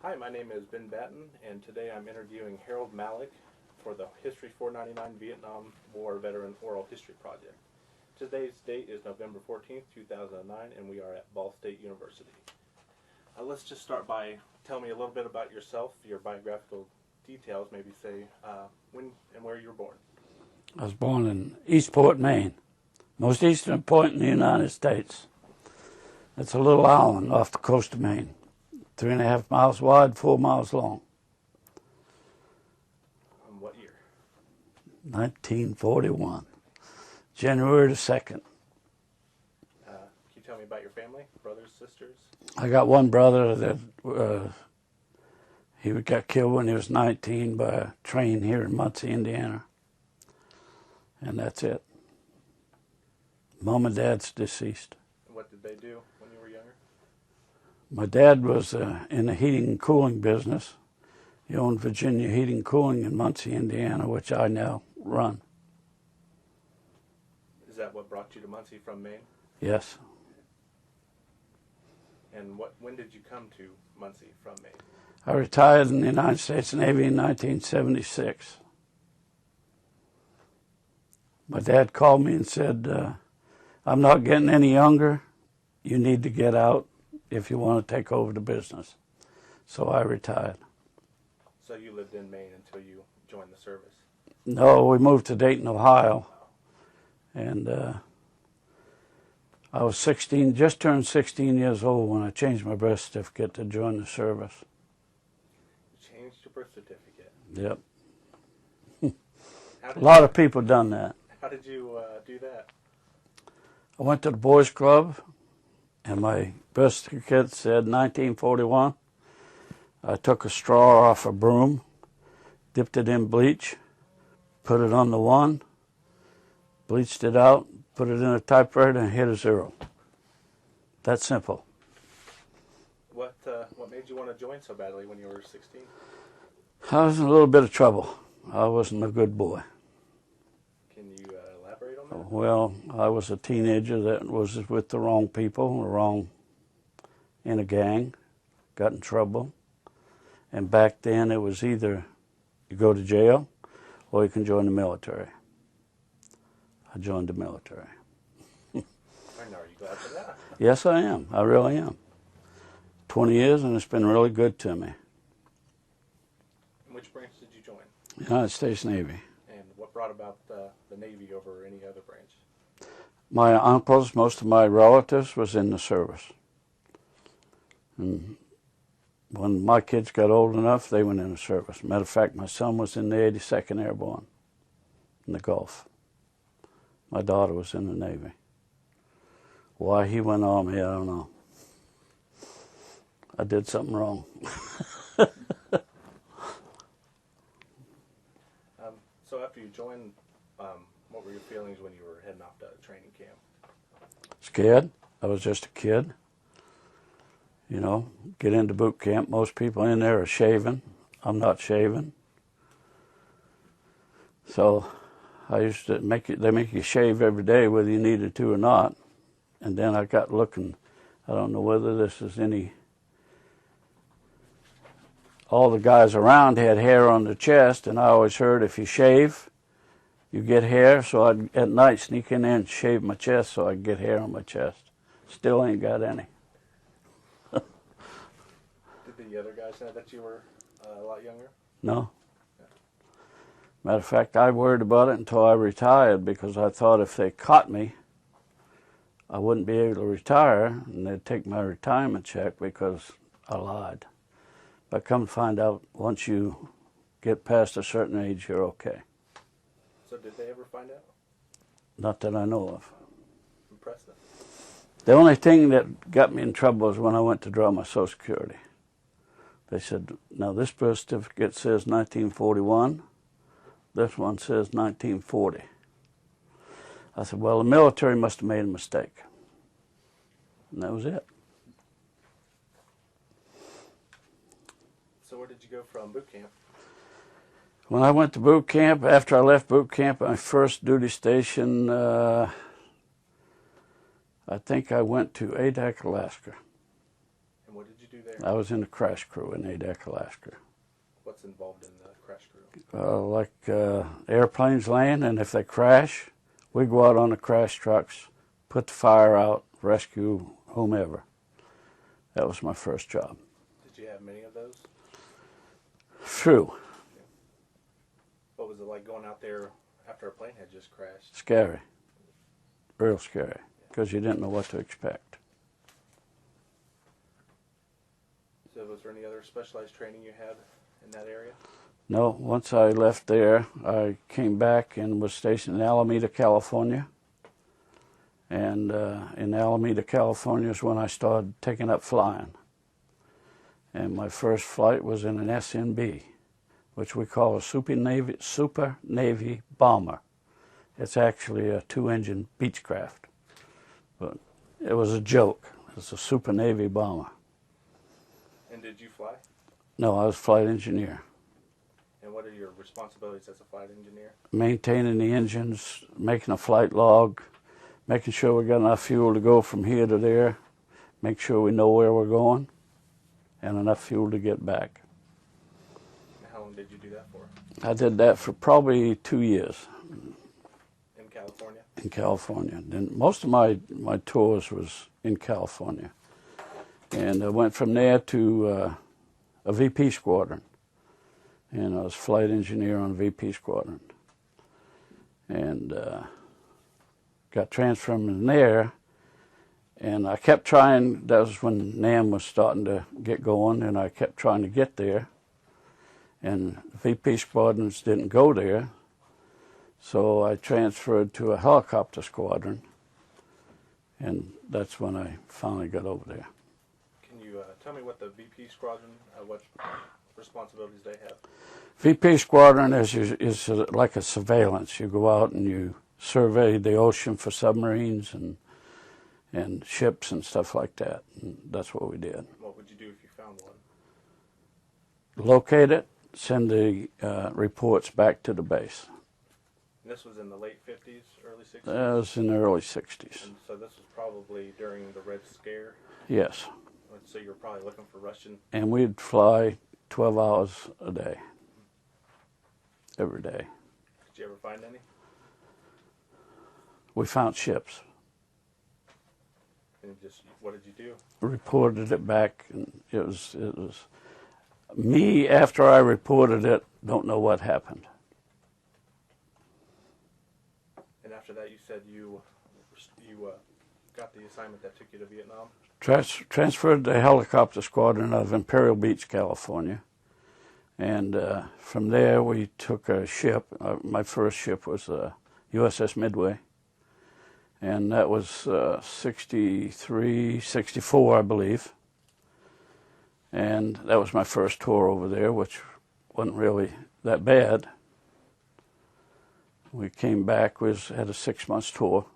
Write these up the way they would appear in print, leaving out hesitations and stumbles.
Hi, my name is Ben Batten, and today I'm interviewing Harold Malloch for the History 499 Vietnam War Veteran Oral History Project. Today's date is November 14th, 2009, and we are at Ball State University. Let's just start by telling me a little bit about yourself, your biographical details, maybe say when and where you were born. I was born in Eastport, Maine, most eastern point in the United States. It's a little island off the coast of Maine, 3.5 miles wide, 4 miles long. What year? 1941, January the 2nd. Can you tell me about your family, brothers, sisters? I got one brother that he got killed when he was 19 by a train here in Muncie, Indiana. And that's it. Mom and Dad's deceased. What did they do when you were younger? My dad was in the heating and cooling business. He owned Virginia Heating and Cooling in Muncie, Indiana, which I now run. Is that what brought you to Muncie from Maine? Yes. And when did you come to Muncie from Maine? I retired in the United States Navy in 1976. My dad called me and said, I'm not getting any younger. You need to get out if you want to take over the business. So I retired. So you lived in Maine until you joined the service? No, we moved to Dayton, Ohio. And I was 16, just turned 16 years old when I changed my birth certificate to join the service. You changed your birth certificate? Yep. A lot of people done that. How did you do that? I went to the boys' club, and my birth certificate said 1941. I took a straw off a broom, dipped it in bleach, put it on the 1, bleached it out, put it in a typewriter, and hit a 0. That simple. What made you want to join so badly when you were 16? I was in a little bit of trouble. I wasn't a good boy. Can you elaborate on that? Well, I was a teenager that was with the wrong people, in a gang, got in trouble. And back then it was either you go to jail or you can join the military. I joined the military. And are you glad for that? Yes, I am. I really am. 20 years, and it's been really good to me. And which branch did you join? United States Navy. And what brought about the Navy over any other branch? My uncles, most of my relatives was in the service. And when my kids got old enough, they went in the service. Matter of fact, my son was in the 82nd Airborne in the Gulf. My daughter was in the Navy. Why he went Army, I don't know. I did something wrong. So after you joined, what were your feelings when you were heading off to training camp? Scared. I was just a kid. You know, get into boot camp. Most people in there are shaving. I'm not shaving. So I used to they make you shave every day whether you needed to or not. And then I got looking, I don't know whether this is all the guys around had hair on their chest, and I always heard if you shave, you get hair. So I'd at night sneak in there and shave my chest so I'd get hair on my chest. Still ain't got any. Did the other guys know that you were a lot younger? No. Matter of fact, I worried about it until I retired because I thought if they caught me, I wouldn't be able to retire, and they'd take my retirement check because I lied. But come to find out, once you get past a certain age, you're okay. So did they ever find out? Not that I know of. Impressive. The only thing that got me in trouble was when I went to draw my Social Security. They said, now this birth certificate says 1941. This one says 1940. I said, well, the military must have made a mistake. And that was it. So where did you go from boot camp? When I went to boot camp, after I left boot camp, my first duty station, I think I went to Adak, Alaska. And what did you do there? I was in the crash crew in ADEC, Alaska. What's involved in the crash crew? Like airplanes land, and if they crash, we go out on the crash trucks, put the fire out, rescue whomever. That was my first job. Did you have many of those? Phew. What was it like going out there after a plane had just crashed? Scary. Real scary, because you didn't know what to expect. So was there any other specialized training you had in that area? No, once I left there, I came back and was stationed in Alameda, California. And in Alameda, California is when I started taking up flying. And my first flight was in an SNB, which we call a Super Navy bomber. It's actually a 2-engine Beechcraft. But it was a joke. It's a Super Navy bomber. And did you fly? No, I was flight engineer. And what are your responsibilities as a flight engineer? Maintaining the engines, making a flight log, making sure we got enough fuel to go from here to there, make sure we know where we're going, and enough fuel to get back. How long did you do that for? I did that for probably 2 years. In California? In California. Then most of my tours was in California. And I went from there to a VP squadron. And I was flight engineer on VP squadron. And got transferred from there. And I kept trying, that was when NAM was starting to get going, and I kept trying to get there. And VP squadrons didn't go there. So I transferred to a helicopter squadron. And that's when I finally got over there. Can you tell me what the VP squadron, what responsibilities they have? VP squadron is like a surveillance. You go out and you survey the ocean for submarines and ships and stuff like that. And that's what we did. What would you do if you found one? Locate it, send the reports back to the base. And this was in the late 50s, early 60s? That was in the early 60s. And so this was probably during the Red Scare? Yes. So you were probably looking for Russian? And we'd fly 12 hours a day, every day. Did you ever find any? We found ships. And just, what did you do? Reported it back, and it was me, after I reported it, don't know what happened. And after that, you said you got the assignment that took you to Vietnam? Transferred the helicopter squadron out of Imperial Beach, California. And from there, we took a ship. My first ship was USS Midway. And that was 63, 64, I believe. And that was my first tour over there, which wasn't really that bad. We came back, had a 6-month tour.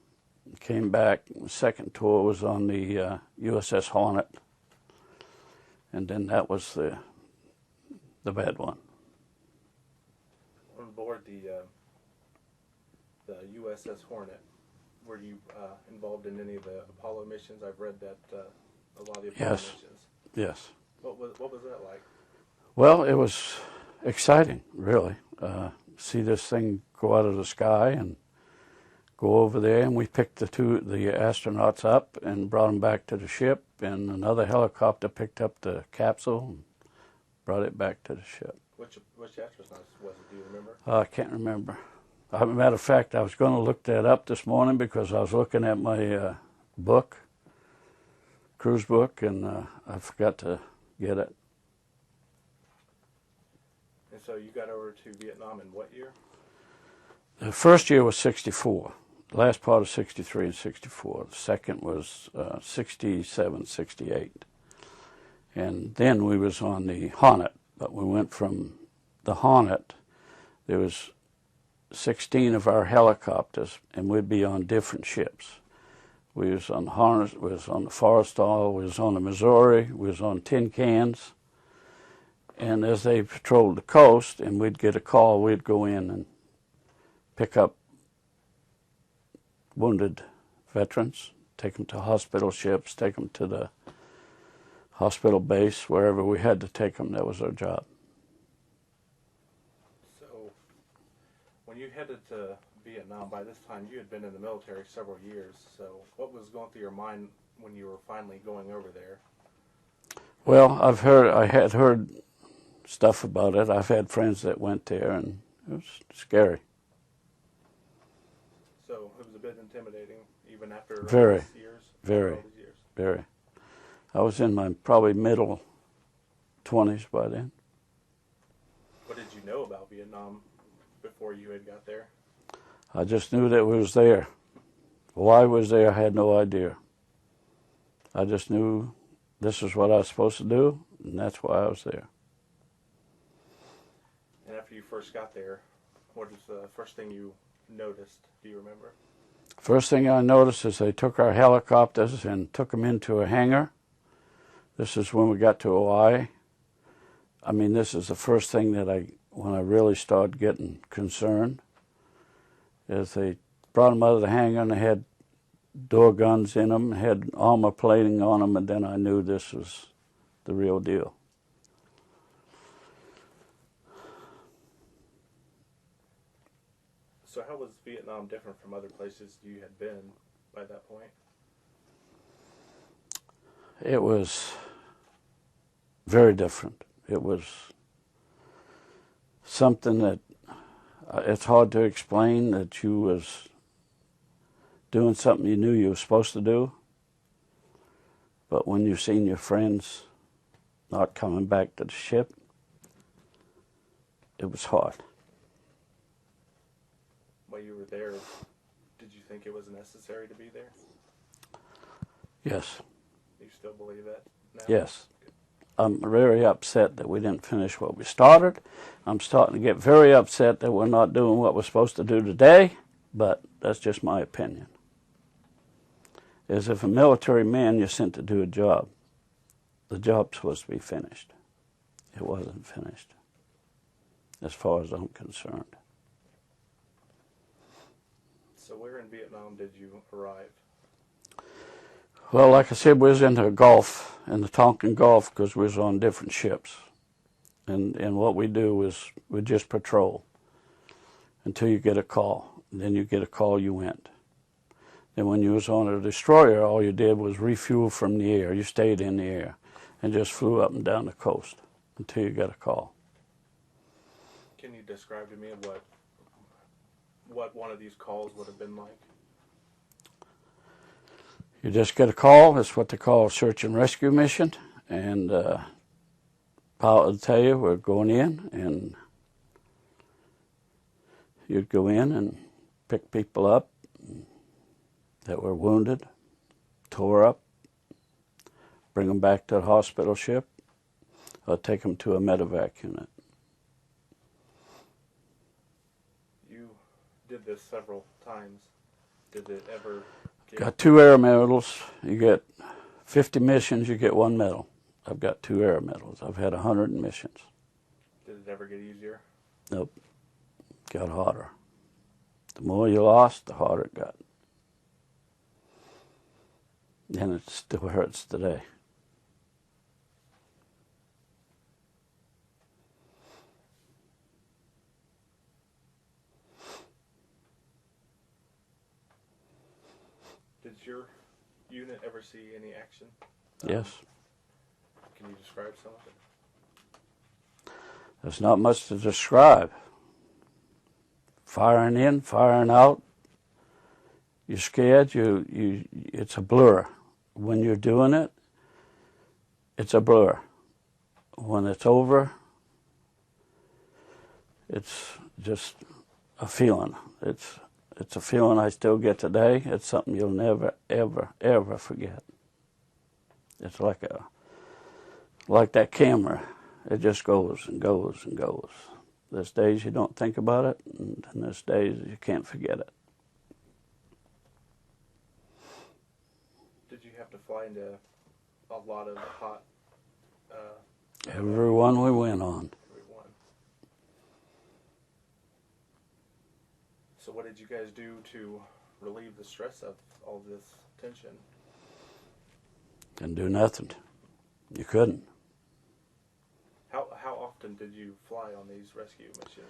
Came back, the second tour was on the USS Hornet. And then that was the bad one. On board the USS Hornet, were you involved in any of the Apollo missions? I've read that a lot of the Apollo missions. Yes. What was that like? Well, it was exciting, really. See this thing go out of the sky and go over there, and we picked the astronauts up and brought them back to the ship, and another helicopter picked up the capsule and brought it back to the ship. Which astronauts was it? Do you remember? I can't remember. As a matter of fact, I was going to look that up this morning because I was looking at my book, cruise book, and I forgot to get it. And so you got over to Vietnam in what year? The first year was 64. The last part of 63 and 64. The second was 67, 68. And then we was on the Hornet, but we went from the Hornet, there was 16 of our helicopters, and we'd be on different ships. We was on the Hornet, we was on the Forrestal, we was on the Missouri, we was on Tin Cans. And as they patrolled the coast and we'd get a call, we'd go in and pick up wounded veterans, take them to hospital ships, take them to the hospital base, wherever we had to take them. That was our job. So, when you headed to Vietnam, by this time you had been in the military several years. So, what was going through your mind when you were finally going over there? Well, I had heard stuff about it. I've had friends that went there, and it was scary. So, it was a bit intimidating, even after all Very, these years? very, All these years. very. I was in my probably middle 20s by then. What did you know about Vietnam before you had got there? I just knew that it was there. Why it was there, I had no idea. I just knew this is what I was supposed to do, and that's why I was there. And after you first got there, what was the first thing you noticed? Do you remember? First thing I noticed is they took our helicopters and took them into a hangar. This is when we got to Hawaii. I mean, this is the first thing that when I really started getting concerned, is they brought them out of the hangar and they had door guns in them, had armor plating on them, and then I knew this was the real deal. So how was Vietnam different from other places you had been by that point? It was very different. It was something that it's hard to explain, that you was doing something you knew you were supposed to do, but when you seen your friends not coming back to the ship, it was hard. While you were there, did you think it was necessary to be there? Yes. You still believe that now? Yes. I'm very upset that we didn't finish what we started. I'm starting to get very upset that we're not doing what we're supposed to do today, but that's just my opinion. As if a military man, you're sent to do a job. The job's supposed to be finished. It wasn't finished, as far as I'm concerned. So where in Vietnam did you arrive? Well, like I said, we was in the Gulf, in the Tonkin Gulf, because we was on different ships. And what we do is we just patrol until you get a call. And then you get a call, you went. Then when you was on a destroyer, all you did was refuel from the air. You stayed in the air and just flew up and down the coast until you got a call. Can you describe to me what one of these calls would have been like? You just get a call. It's what they call a search and rescue mission. And pilot will tell you, we're going in, and you'd go in and pick people up that were wounded, tore up, bring them back to the hospital ship, or take them to a medevac unit. You did this several times. Did it ever Got 2 air medals. You get 50 missions, you get 1 medal. I've got 2 air medals. I've had 100 missions. Did it ever get easier? Nope. Got harder. The more you lost, the harder it got. And it still hurts today. Did your unit ever see any action? Yes. Can you describe some of it? There's not much to describe. Firing in, firing out. You're scared. It's a blur. When you're doing it, it's a blur. When it's over, it's just a feeling. It's a feeling I still get today. It's something you'll never, ever, ever forget. It's like that camera. It just goes and goes and goes. There's days you don't think about it, and there's days you can't forget it. Did you have to fly into a lot of hot... Every one we went on. Every one. So what did you guys do to relieve the stress of all this tension? Didn't do nothing. You couldn't. How often did you fly on these rescue missions?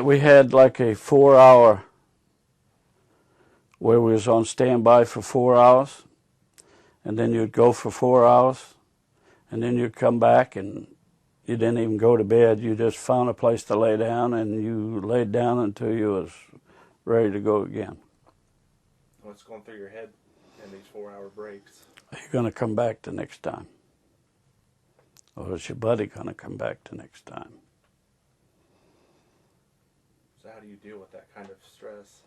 We had like a 4 hour where we was on standby for 4 hours, and then you'd go for 4 hours, and then you'd come back, and you didn't even go to bed. You just found a place to lay down, and you laid down until you was ready to go again. What's going through your head in these 4 hour breaks? Are you going to come back the next time? Or is your buddy going to come back the next time? So how do you deal with that kind of stress?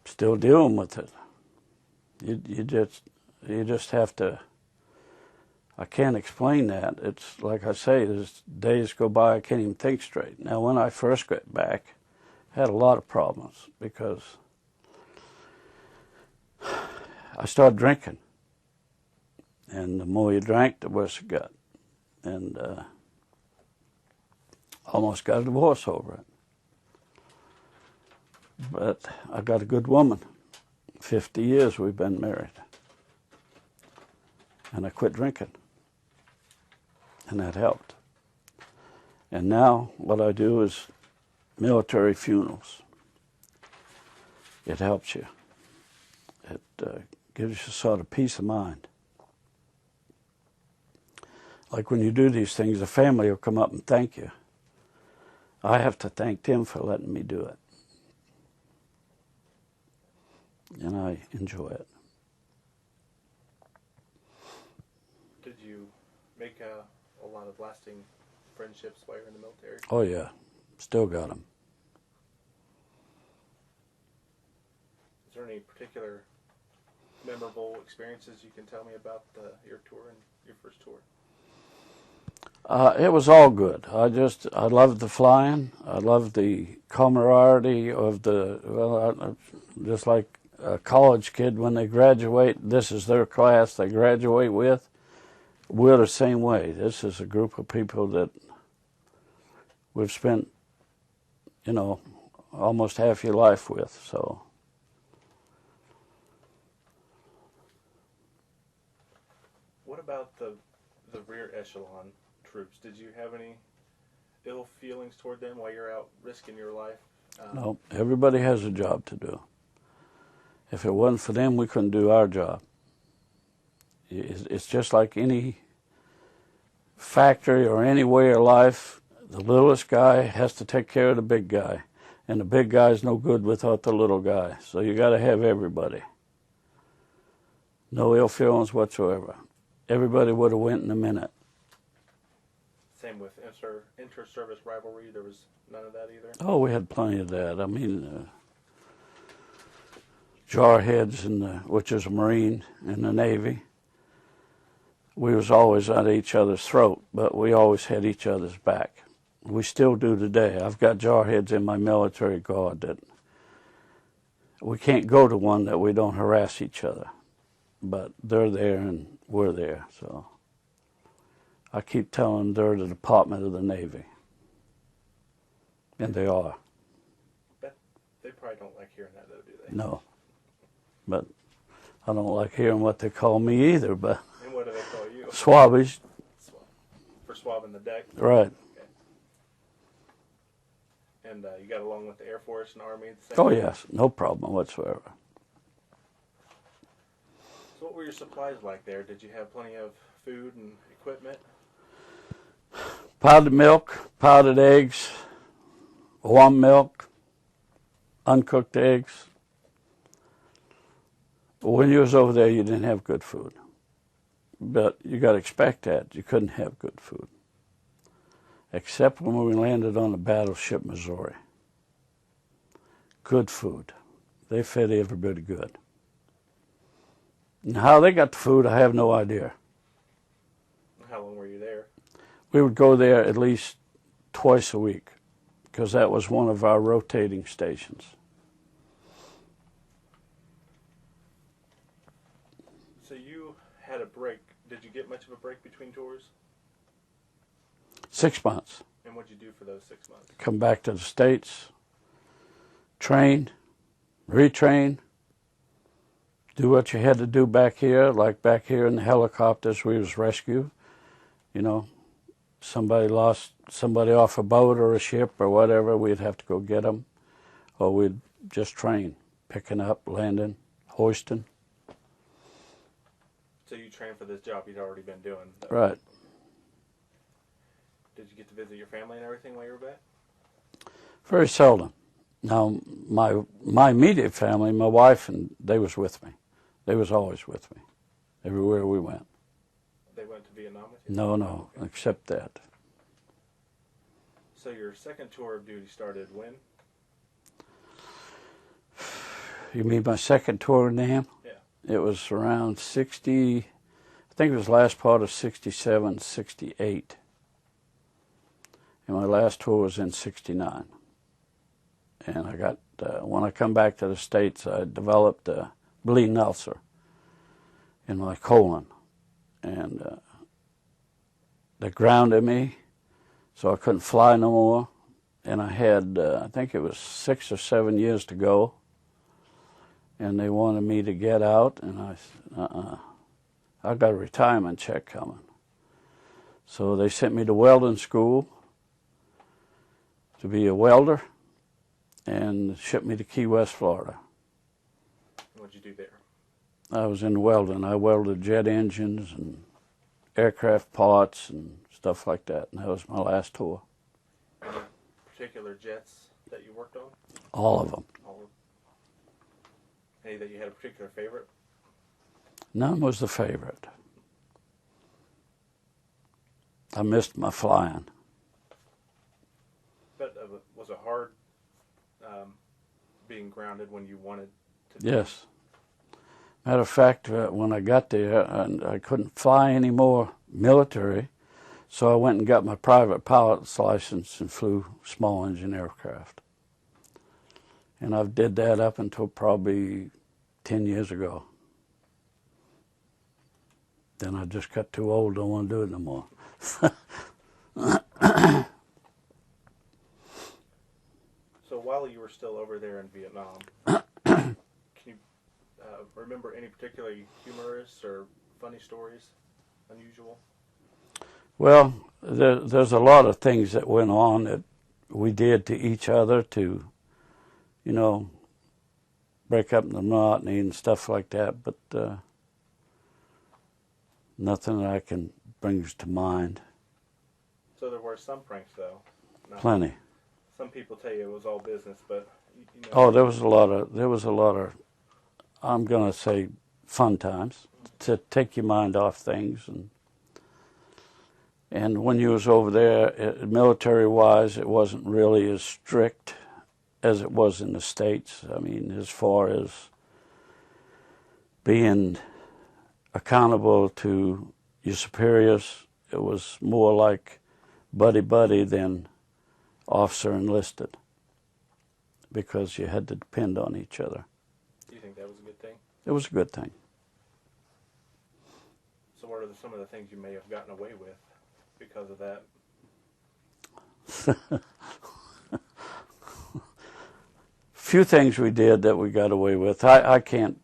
Still dealing with it. You just have to. I can't explain that. It's like I say, there's days go by I can't even think straight. Now, when I first got back, I had a lot of problems because I started drinking, and the more you drank, the worse it got, and almost got a divorce over it. But I got a good woman. 50 years we've been married. And I quit drinking. And that helped. And now what I do is military funerals. It helps you. It gives you sort of peace of mind. Like when you do these things, the family will come up and thank you. I have to thank them for letting me do it. And I enjoy it. Did you make a lot of lasting friendships while you're in the military? Oh yeah, still got them. Is there any particular memorable experiences you can tell me about your tour and your first tour? It was all good. I loved the flying. I loved the camaraderie of just like a college kid when they graduate, this is their class they graduate with. We're the same way. This is a group of people that we've spent, almost half your life with, so. What about the rear echelon troops? Did you have any ill feelings toward them while you're out risking your life? No, everybody has a job to do. If it wasn't for them, we couldn't do our job. It's just like any factory or any way of life. The littlest guy has to take care of the big guy, and the big guy's no good without the little guy. So you got to have everybody. No ill feelings whatsoever. Everybody would have went in a minute. Same with inter-service rivalry. There was none of that either. Oh, we had plenty of that. I mean, jarheads, which is a Marine in the Navy. We was always at each other's throat, but we always had each other's back. We still do today. I've got jarheads in my military guard that we can't go to one that we don't harass each other. But they're there and we're there, so I keep telling them they're the Department of the Navy. And they are. But they probably don't like hearing that, though, do they? No. But I don't like hearing what they call me either, but... And what do they call you? Swabbies. For swabbing the deck? Right. Okay. And you got along with the Air Force and Army? The same Oh, way? yes. No problem whatsoever. So what were your supplies like there? Did you have plenty of food and equipment? Powdered milk, powdered eggs, warm milk, uncooked eggs. When you was over there, you didn't have good food. But you got to expect that. You couldn't have good food. Except when we landed on the battleship Missouri. Good food. They fed everybody good. And how they got the food, I have no idea. How long were you there? We would go there at least twice a week because that was one of our rotating stations. So you had a break. Did you get much of a break between tours? 6 months. And what'd you do for those 6 months? Come back to the States, train, retrain, do what you had to do back here, like back here in the helicopters we was rescued. You know, somebody lost somebody off a boat or a ship or whatever, we'd have to go get them, or we'd just train, picking up, landing, hoisting. So you trained for this job you'd already been doing, though. Right. Did you get to visit your family and everything while you were back? Very seldom. Now, my immediate family, my wife, and they was with me. They was always with me, everywhere we went. They went to Vietnam with you? No, Okay. except that. So your second tour of duty started when? You mean my second tour in Nam? Yeah. It was around 60, I think it was last part of 67, 68. And my last tour was in 69. And I got, when I come back to the States, I developed a bleeding ulcer in my colon. And they grounded me, so I couldn't fly no more. And I had, I think it was 6 or 7 years to go. And they wanted me to get out, and I said, I got a retirement check coming. So they sent me to welding school to be a welder and shipped me to Key West, Florida. What'd you do there? I was in welding. I welded jet engines and aircraft parts and stuff like that, and that was my last tour. Any particular jets that you worked on? All of them. All of them. Any that you had a particular favorite? None was the favorite. I missed my flying. But was it hard being grounded when you wanted to? Yes. Matter of fact, when I got there, I couldn't fly any more military, so I went and got my private pilot's license and flew small engine aircraft. And I did that up until probably 10 years ago. Then I just got too old, don't want to do it no more. So while you were still over there in Vietnam, can you remember any particularly humorous or funny stories, unusual? Well, there's a lot of things that went on that we did to each other to, you know, break up the monotony and stuff like that, but nothing that I can bring to mind. So there were some pranks, though. No. Plenty. Some people tell you it was all business, but you know. Oh, there was a lot of, I'm gonna say, fun times to take your mind off things, and when you was over there, military-wise, it wasn't really as strict as it was in the States. I mean, as far as being accountable to your superiors, it was more like buddy-buddy than officer enlisted, because you had to depend on each other. Do you think that was a good thing? It was a good thing. So what are some of the things you may have gotten away with because of that? Few things we did that we got away with. I can't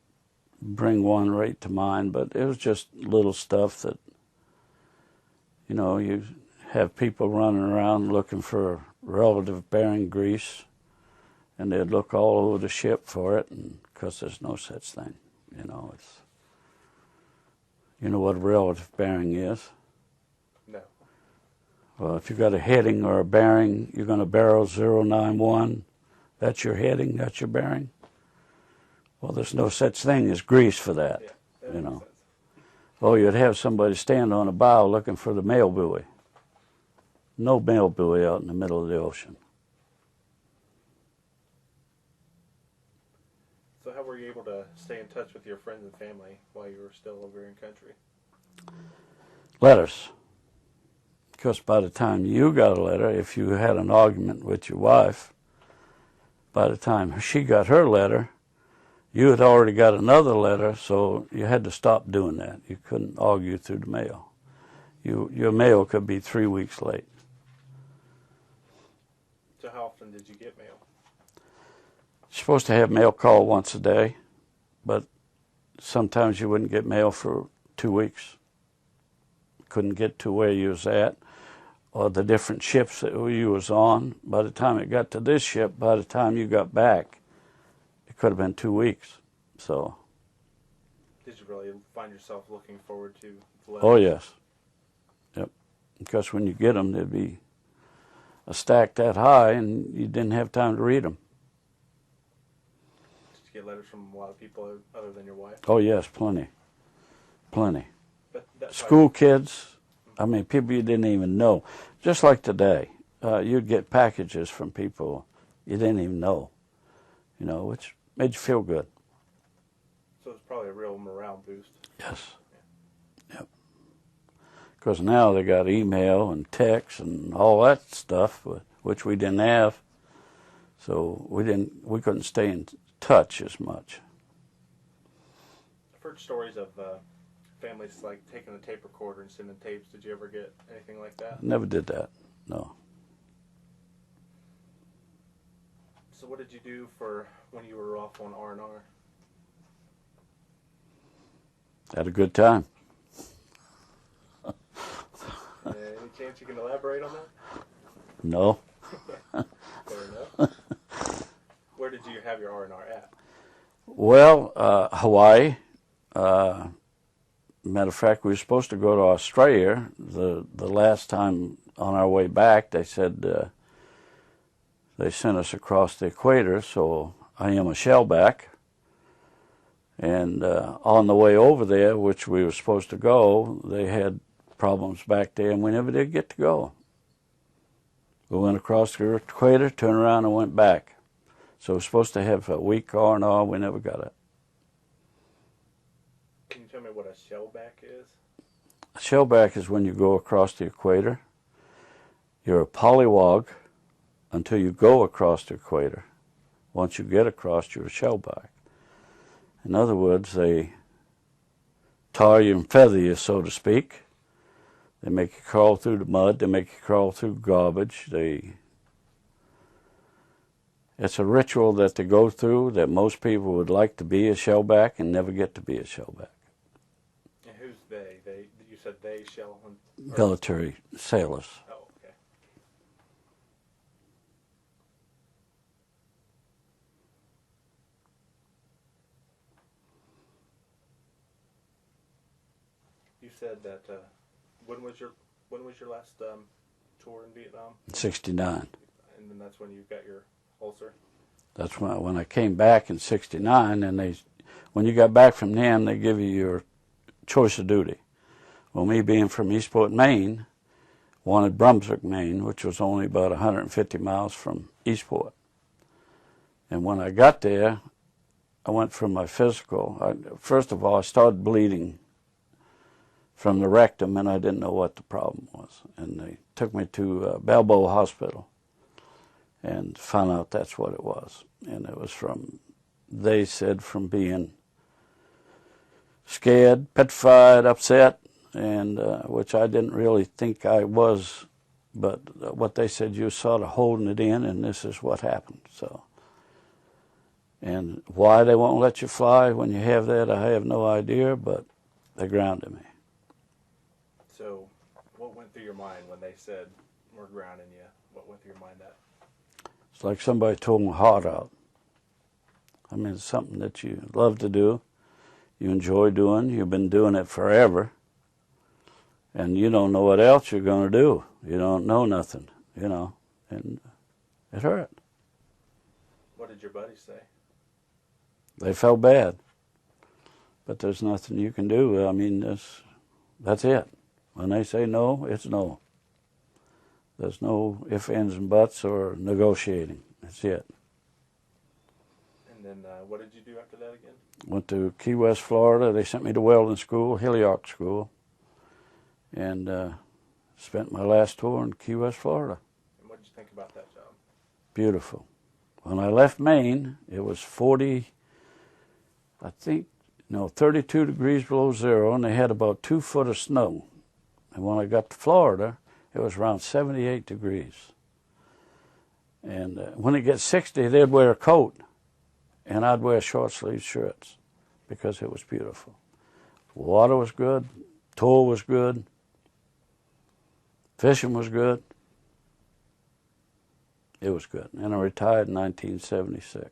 bring one right to mind, but it was just little stuff that, you know, you have people running around looking for relative bearing grease, and they'd look all over the ship for it, and because there's no such thing. You know, it's, you know what a relative bearing is? No. Well, if you got a heading or a bearing, you're going to barrel 091. That's your heading, that's your bearing. Well, there's no such thing as grease for that, Yeah, that you makes know. sense. Oh, you'd have somebody stand on a bow looking for the mail buoy. No mail buoy out in the middle of the ocean. So how were you able to stay in touch with your friends and family while you were still over in country? Letters. Because by the time you got a letter, if you had an argument with your wife, by the time she got her letter, you had already got another letter, so you had to stop doing that. You couldn't argue through the mail. Your mail could be 3 weeks late. So how often did you get mail? You're supposed to have mail call once a day, but sometimes you wouldn't get mail for 2 weeks. Couldn't get to where you was at, or the different ships that you was on. By the time it got to this ship, by the time you got back, it could have been 2 weeks. So. Did you really find yourself looking forward to the letters? Oh yes. Yep. Because when you get them, they'd be a stack that high, and you didn't have time to read them. Did you get letters from a lot of people other than your wife? Oh yes, plenty. Plenty. But School kids, I mean, people you didn't even know. Just like today, you'd get packages from people you didn't even know, which made you feel good. So it's probably a real morale boost. Yes. Yeah. Yep. Because now they got email and text and all that stuff, which we didn't have. So we couldn't stay in touch as much. I've heard stories of families like taking a tape recorder and sending tapes. Did you ever get anything like that? Never did that, no. So what did you do for when you were off on R&R? Had a good time. Any chance you can elaborate on that? No. Fair enough. Where did you have your R&R at? Well, Hawaii. Matter of fact, we were supposed to go to Australia. The last time on our way back, they said they sent us across the equator, so I am a shellback. And on the way over there, which we were supposed to go, they had problems back there, and we never did get to go. We went across the equator, turned around, and went back. So we're supposed to have a week R&R. We never got it. Can you tell me what a shellback is? A shellback is when you go across the equator. You're a polywog until you go across the equator. Once you get across, you're a shellback. In other words, they tar you and feather you, so to speak. They make you crawl through the mud. They make you crawl through garbage. It's a ritual that they go through that most people would like to be a shellback and never get to be a shellback. And who's they? You said they shell? Military sailors. Oh, okay. You said that when was your last tour in Vietnam? 69. And then that's when you got your ulcer? That's when I came back in 69, and when you got back from them, they give you your choice of duty. Well, me being from Eastport, Maine, wanted Brunswick, Maine, which was only about 150 miles from Eastport. And when I got there, I went for my physical. First of all, I started bleeding from the rectum, and I didn't know what the problem was. And they took me to Balboa Hospital and found out that's what it was. And it was they said, from being scared, petrified, upset, and which I didn't really think I was, but what they said, you're sort of holding it in, and this is what happened. So, and why they won't let you fly when you have that, I have no idea, but they grounded me. So what went through your mind when they said, we're grounding you? What went through your mind at? It's like somebody tore my heart out. I mean, it's something that you love to do, you enjoy doing, you've been doing it forever, and you don't know what else you're going to do. You don't know nothing, and it hurt. What did your buddies say? They felt bad, but there's nothing you can do. I mean, that's it. When they say no, it's no. There's no ifs, ands, and buts or negotiating. That's it. And then what did you do after that again? Went to Key West, Florida. They sent me to welding school, Hilliard School, and spent my last tour in Key West, Florida. And what did you think about that job? Beautiful. When I left Maine, it was 32 degrees below zero, and they had about 2 foot of snow. And when I got to Florida, it was around 78 degrees. And when it gets 60, they'd wear a coat, and I'd wear short-sleeved shirts. because it was beautiful. Water was good, tour was good, fishing was good. It was good. And I retired in 1976.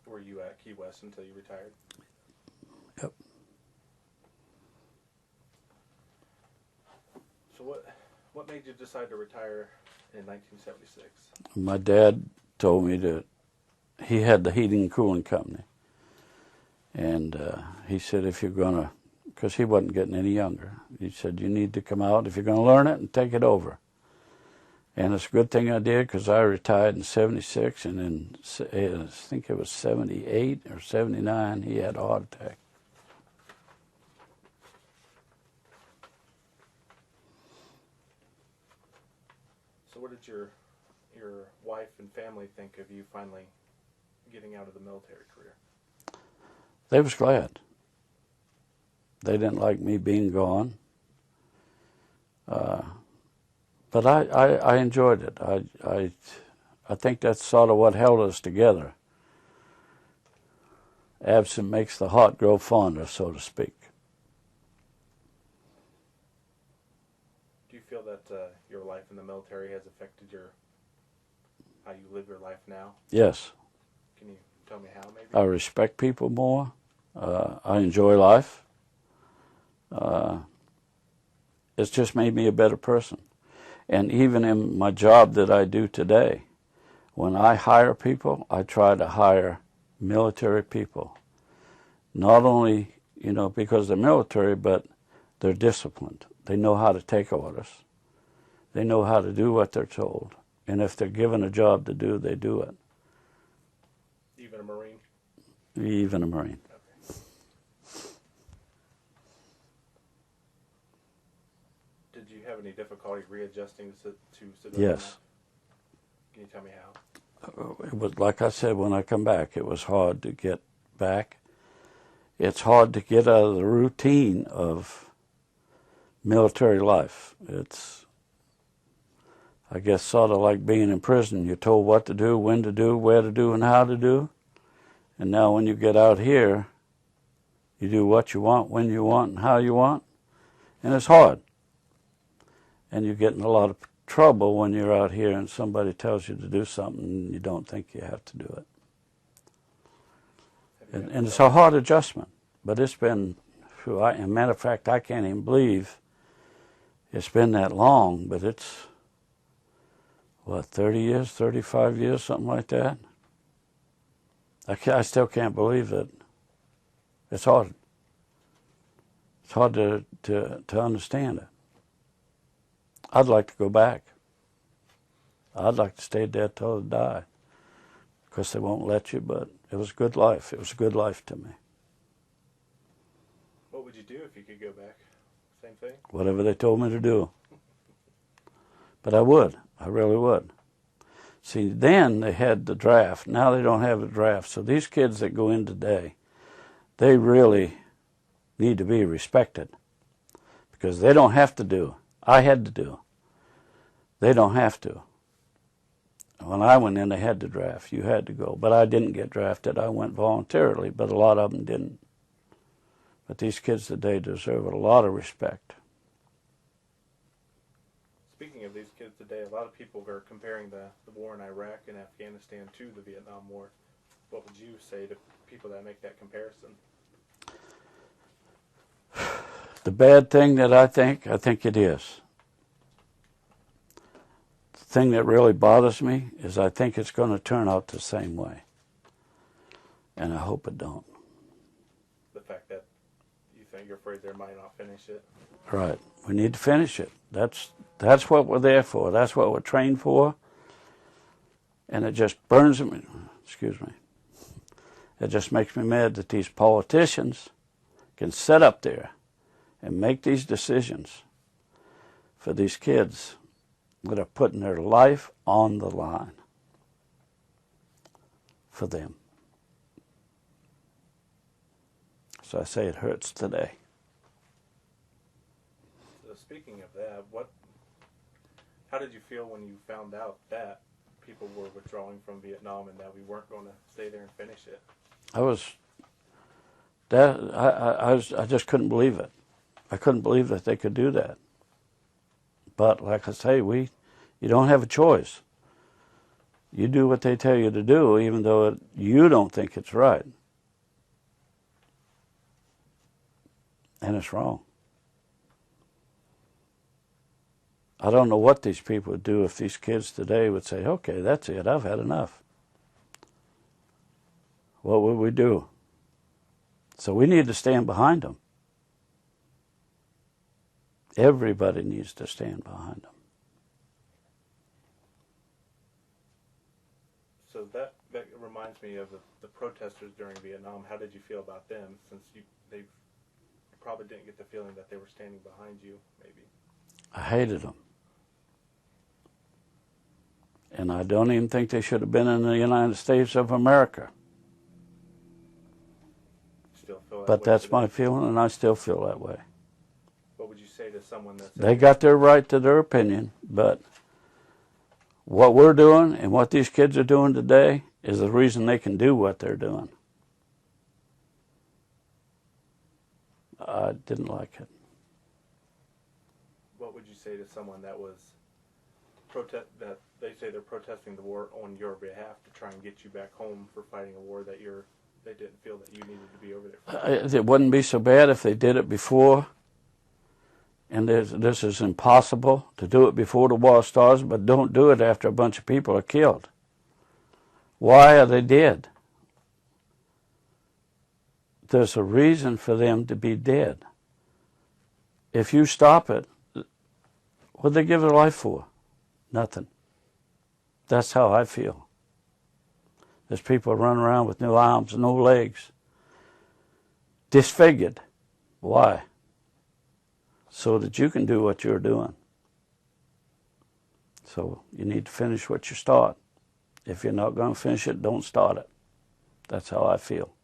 Were you at Key West until you retired? Yep. So what made you decide to retire in 1976? My dad told me that he had the heating and cooling company. And he said, if you're going to, because he wasn't getting any younger, he said, you need to come out if you're going to learn it and take it over. And it's a good thing I did, because I retired in 76, and in, I think it was 78 or 79, he had a heart attack. So what did your wife and family think of you finally getting out of the military career? They was glad. They didn't like me being gone. But I enjoyed it. I think that's sort of what held us together. Absent makes the heart grow fonder, so to speak. Do you feel that your life in the military has affected how you live your life now? Yes. Can you tell me how, maybe? I respect people more. I enjoy life. It's just made me a better person. And even in my job that I do today, when I hire people, I try to hire military people. Not only, because they're military, but they're disciplined. They know how to take orders. They know how to do what they're told. And if they're given a job to do, they do it. Even a Marine? Even a Marine. Okay. Did you have any difficulty readjusting to civilian Yes. life? Can you tell me how? It was, like I said, when I come back, it was hard to get back. It's hard to get out of the routine of military life. It's, I guess, sort of like being in prison. You're told what to do, when to do, where to do, and how to do. And now when you get out here, you do what you want, when you want, and how you want. And it's hard. And you get in a lot of trouble when you're out here and somebody tells you to do something and you don't think you have to do it. And it's a hard adjustment. But it's been, as a matter of fact, I can't even believe it's been that long, but it's, 30 years, 35 years, something like that? I still can't believe it. It's hard. It's hard to understand it. I'd like to go back. I'd like to stay there till I die. Of course, they won't let you, but it was a good life. It was a good life to me. What would you do if you could go back? Same thing? Whatever they told me to do. But I would. I really would. See, then they had the draft. Now they don't have the draft. So these kids that go in today, they really need to be respected. Because they don't have to do. I had to do. They don't have to. When I went in, they had to draft. You had to go. But I didn't get drafted. I went voluntarily, but a lot of them didn't. But these kids today deserve a lot of respect. Speaking of these kids today, a lot of people are comparing the war in Iraq and Afghanistan to the Vietnam War. What would you say to people that make that comparison? The bad thing that I think it is. The thing that really bothers me is I think it's going to turn out the same way. And I hope it don't. The fact that you think you're afraid they might not finish it? Right. We need to finish it. That's what we're there for. That's what we're trained for. And it just burns me. Excuse me. It just makes me mad that these politicians can sit up there and make these decisions for these kids that are putting their life on the line for them. So I say it hurts today. So speaking of that, how did you feel when you found out that people were withdrawing from Vietnam and that we weren't going to stay there and finish it? I just couldn't believe it. I couldn't believe that they could do that. But like I say, you don't have a choice. You do what they tell you to do, even though you don't think it's right. And it's wrong. I don't know what these people would do if these kids today would say, okay, that's it, I've had enough. What would we do? So we need to stand behind them. Everybody needs to stand behind them. So that reminds me of the protesters during Vietnam. How did you feel about them, since they probably didn't get the feeling that they were standing behind you, maybe? I hated them. And I don't even think they should have been in the United States of America. Still feel that But way that's today? my feeling, and I still feel that way. What would you say to someone that's... They got their right to their opinion, but what we're doing and what these kids are doing today is the reason they can do what they're doing. I didn't like it. What would you say to someone that was that they say they're protesting the war on your behalf to try and get you back home for fighting a war that they didn't feel that you needed to be over there for? It wouldn't be so bad if they did it before. And this is impossible to do it before the war starts, but don't do it after a bunch of people are killed. Why are they dead? There's a reason for them to be dead. If you stop it, what'd they give their life for? Nothing. That's how I feel. There's people running around with no arms, no legs, disfigured. Why? So that you can do what you're doing. So you need to finish what you start. If you're not going to finish it, don't start it. That's how I feel.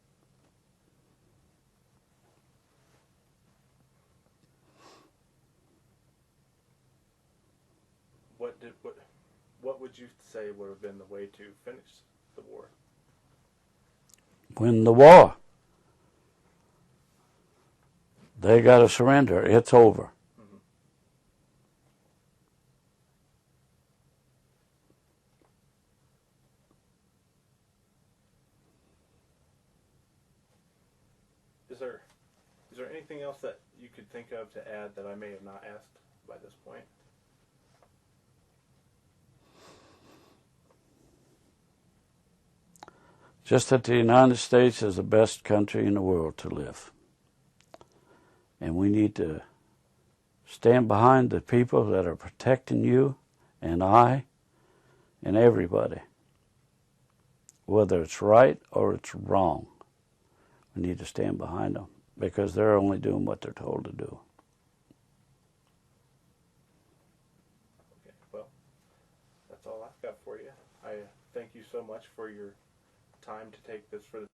What would you say would have been the way to finish the war? Win the war. They got to surrender. It's over. Mm-hmm. Is there anything else that you could think of to add that I may have not asked by this point? Just that the United States is the best country in the world to live. And we need to stand behind the people that are protecting you and I and everybody. Whether it's right or it's wrong, we need to stand behind them because they're only doing what they're told to do. Okay, well, that's all I've got for you. I thank you so much for your time to take this for the